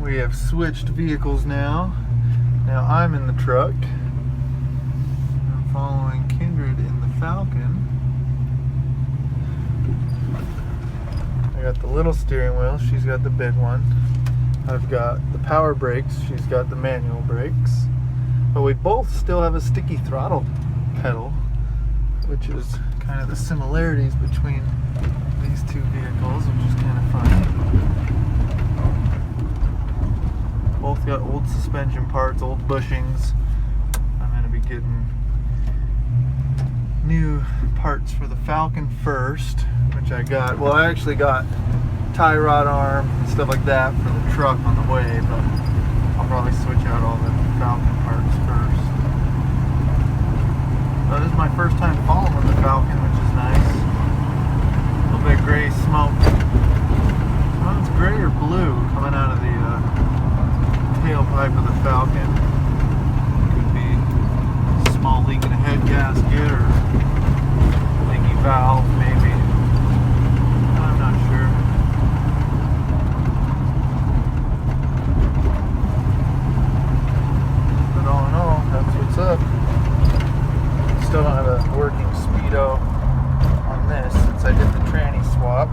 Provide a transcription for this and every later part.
We have switched vehicles now. Now I'm in the truck. I'm following Kindred in the Falcon. I got the little steering wheel, she's got the big one. I've got the power brakes, she's got the manual brakes. But we both still have a sticky throttle pedal, which is kind of the similarities between these two vehicles, which is kind of funny. Both got old suspension parts, old bushings. I'm going to be getting new parts for the Falcon first, which I got. Well, I actually got tie rod arm and stuff like that for the truck on the way, but I'll probably switch out all the Falcon parts first. So this is my first time following the Falcon, which is nice. A little bit of gray smoke. Well, it's gray or blue coming out of the tailpipe of the Falcon. Could be a small leak in a head gasket or leaky valve, maybe. I'm not sure. But all in all, that's what's up. Still don't have a working speedo on this since I did the tranny swap.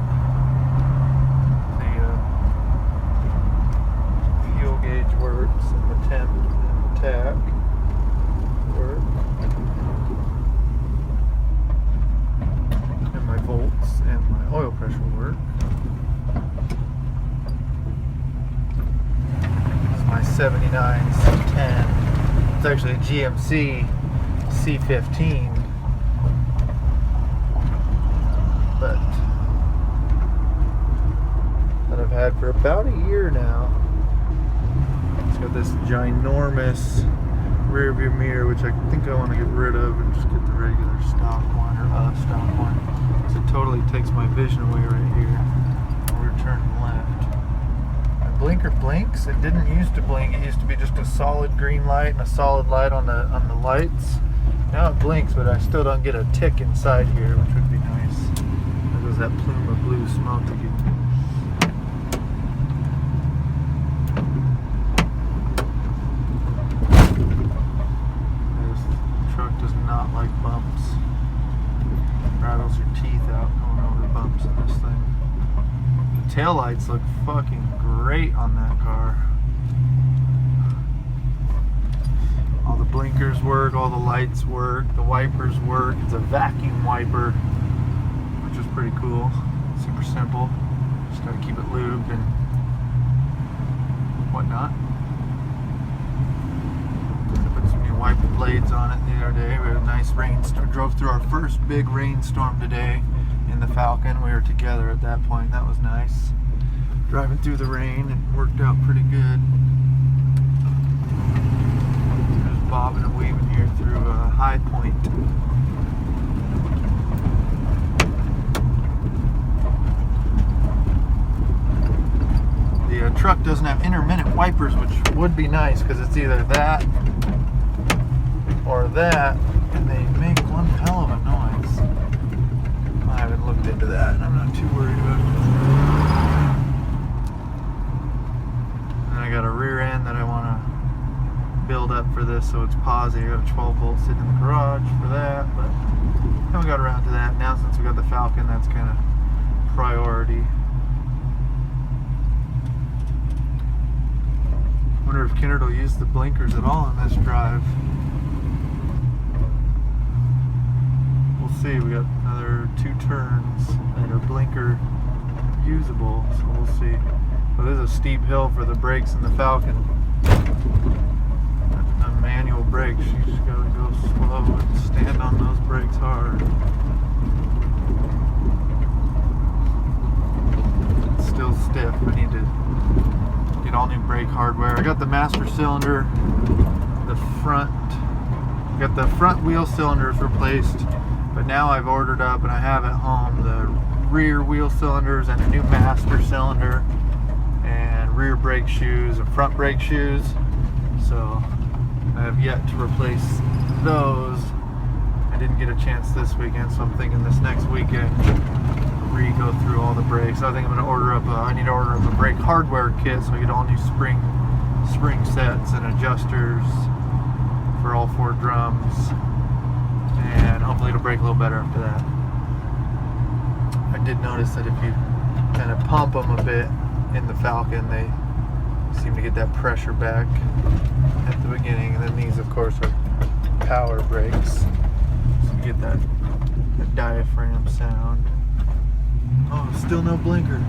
Gauge works and the temp and tack work, and my volts and my oil pressure work. This is my 79 C10. It's actually a GMC C15, but that I've had for about a year now. Got this ginormous rear view mirror, which I think I want to get rid of and just get the regular stock one, or stock one. So it totally takes my vision away right here. We're turning left. My blinker blinks. It didn't used to blink. It used to be just a solid green light and a solid light on the lights. Now it blinks, but I still don't get a tick inside here, which would be nice. There goes that plume of blue smoke again. Not like bumps. Rattles your teeth out going over bumps in this thing. The taillights look fucking great on that car. All the blinkers work, all the lights work, the wipers work. It's a vacuum wiper, which is pretty cool. Super simple. Just gotta keep it lubed and whatnot. Wiper blades on it the other day. We had a nice rainstorm. Drove through our first big rainstorm today in the Falcon. We were together at that point. That was nice. Driving through the rain, it worked out pretty good. Just bobbing and weaving here through High Point. The truck doesn't have intermittent wipers, which would be nice because it's either that or that, and they make one hell of a noise. I haven't looked into that, and I'm not too worried about it. And I got a rear end that I want to build up for this, so it's positive. I have a 12 volt sitting in the garage for that, but haven't got around to that. Now since we got the Falcon, that's kind of priority. Wonder if Kindred will use the blinkers at all on this drive. See, we got another 2 turns that are blinker usable, so we'll see. But this is a steep hill for the brakes in the Falcon. A manual brakes, you just gotta go slow and stand on those brakes hard. It's still stiff. I need to get all new brake hardware. I got the master cylinder, the front wheel cylinders replaced. But now I've ordered up, and I have at home, the rear wheel cylinders and a new master cylinder and rear brake shoes and front brake shoes. So I have yet to replace those. I didn't get a chance this weekend, so I'm thinking this next weekend re-go through all the brakes. I think I'm going to order up I need to order up a brake hardware kit so I get all new spring sets and adjusters for all 4 drums, and hopefully it'll brake a little better after that. I did notice that if you kind of pump them a bit in the Falcon, they seem to get that pressure back at the beginning, and then these of course are power brakes, so you get that diaphragm sound. Oh, still no blinker.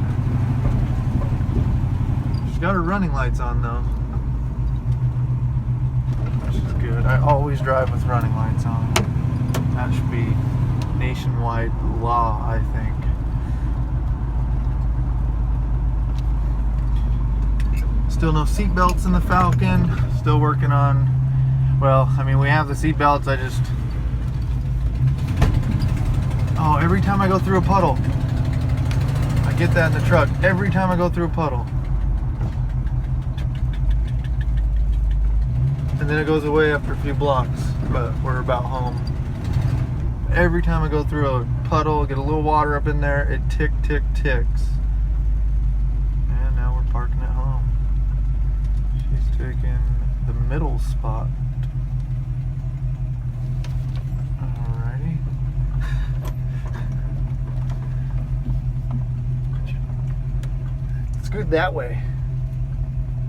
She's got her running lights on though, which is good. I always drive with running lights on. That should be nationwide law, I think. Still no seat belts in the Falcon. Still working on, well, I mean, we have the seat belts. Oh, every time I go through a puddle, I get that in the truck. Every time I go through a puddle. And then it goes away after a few blocks, but we're about home. Every time I go through a puddle, get a little water up in there, it ticks. And now we're parking at home. She's taking the middle spot. Alrighty. It's good that way.